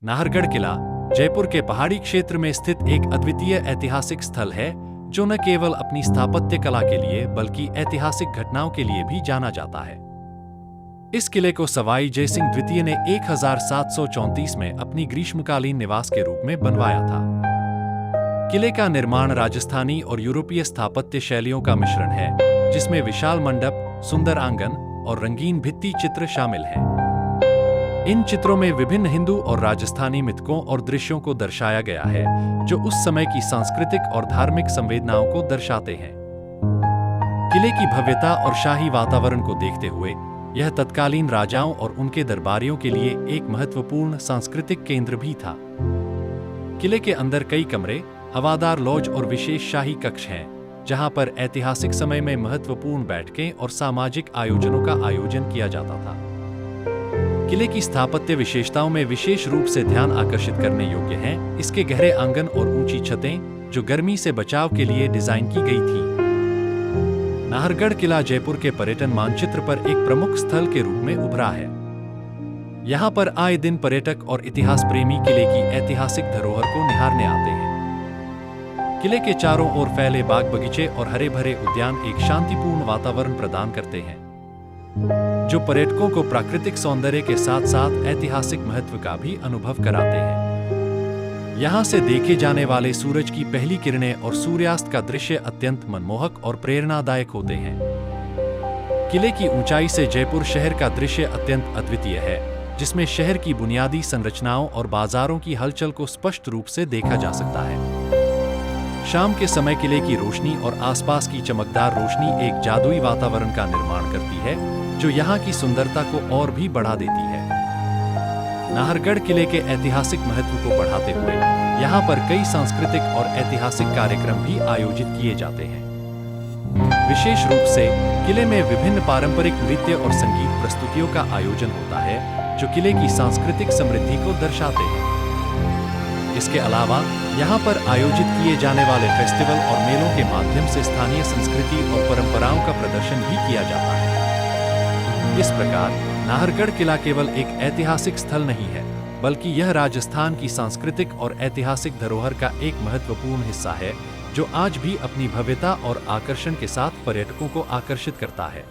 नाहरगढ़ किला जयपुर के पहाड़ी क्षेत्र में स्थित एक अद्वितीय ऐतिहासिक स्थल है जो न केवल अपनी स्थापत्य कला के लिए बल्कि ऐतिहासिक घटनाओं के लिए भी जाना जाता है। इस किले को सवाई जयसिंह द्वितीय ने 1734 में अपनी ग्रीष्मकालीन निवास के रूप में बनवाया था। किले का निर्माण राजस्थानी और यूरोपीय स्थापत्य शैलियों का मिश्रण है, जिसमें विशाल मंडप, सुंदर आंगन और रंगीन भित्ति चित्र शामिल हैं। इन चित्रों में विभिन्न हिंदू और राजस्थानी मिथकों और दृश्यों को दर्शाया गया है, जो उस समय की सांस्कृतिक और धार्मिक संवेदनाओं को दर्शाते हैं। किले की भव्यता और शाही वातावरण को देखते हुए यह तत्कालीन राजाओं और उनके दरबारियों के लिए एक महत्वपूर्ण सांस्कृतिक केंद्र भी था। किले के अंदर कई कमरे, हवादार लॉज और विशेष शाही कक्ष हैं, जहां पर ऐतिहासिक समय में महत्वपूर्ण बैठकें और सामाजिक आयोजनों का आयोजन किया जाता था। किले की स्थापत्य विशेषताओं में विशेष रूप से ध्यान आकर्षित करने योग्य हैं इसके गहरे आंगन और ऊंची छतें, जो गर्मी से बचाव के लिए डिजाइन की गई थी। नाहरगढ़ किला जयपुर के पर्यटन मानचित्र पर एक प्रमुख स्थल के रूप में उभरा है। यहाँ पर आए दिन पर्यटक और इतिहास प्रेमी किले की ऐतिहासिक धरोहर को निहारने आते हैं। किले के चारों ओर फैले बाग बगीचे और हरे भरे उद्यान एक शांतिपूर्ण वातावरण प्रदान करते हैं, जो पर्यटकों को प्राकृतिक सौंदर्य के साथ साथ ऐतिहासिक महत्व का भी अनुभव कराते हैं। यहाँ से देखे जाने वाले सूरज की पहली किरणें और सूर्यास्त का दृश्य अत्यंत मनमोहक और प्रेरणादायक होते हैं। किले की ऊंचाई से जयपुर शहर का दृश्य अत्यंत अद्वितीय है, जिसमें शहर की बुनियादी संरचनाओं और बाजारों की हलचल को स्पष्ट रूप से देखा जा सकता है। शाम के समय किले की रोशनी और आसपास की चमकदार रोशनी एक जादुई वातावरण का निर्माण करती है, जो यहाँ की सुंदरता को और भी बढ़ा देती है। नाहरगढ़ किले के ऐतिहासिक महत्व को बढ़ाते हुए यहाँ पर कई सांस्कृतिक और ऐतिहासिक कार्यक्रम भी आयोजित किए जाते हैं। विशेष रूप से किले में विभिन्न पारंपरिक नृत्य और संगीत प्रस्तुतियों का आयोजन होता है, जो किले की सांस्कृतिक समृद्धि को दर्शाते हैं। इसके अलावा यहाँ पर आयोजित किए जाने वाले फेस्टिवल और मेलों के माध्यम से स्थानीय संस्कृति और परंपराओं का प्रदर्शन भी किया जाता है। इस प्रकार नाहरगढ़ किला केवल एक ऐतिहासिक स्थल नहीं है, बल्कि यह राजस्थान की सांस्कृतिक और ऐतिहासिक धरोहर का एक महत्वपूर्ण हिस्सा है, जो आज भी अपनी भव्यता और आकर्षण के साथ पर्यटकों को आकर्षित करता है।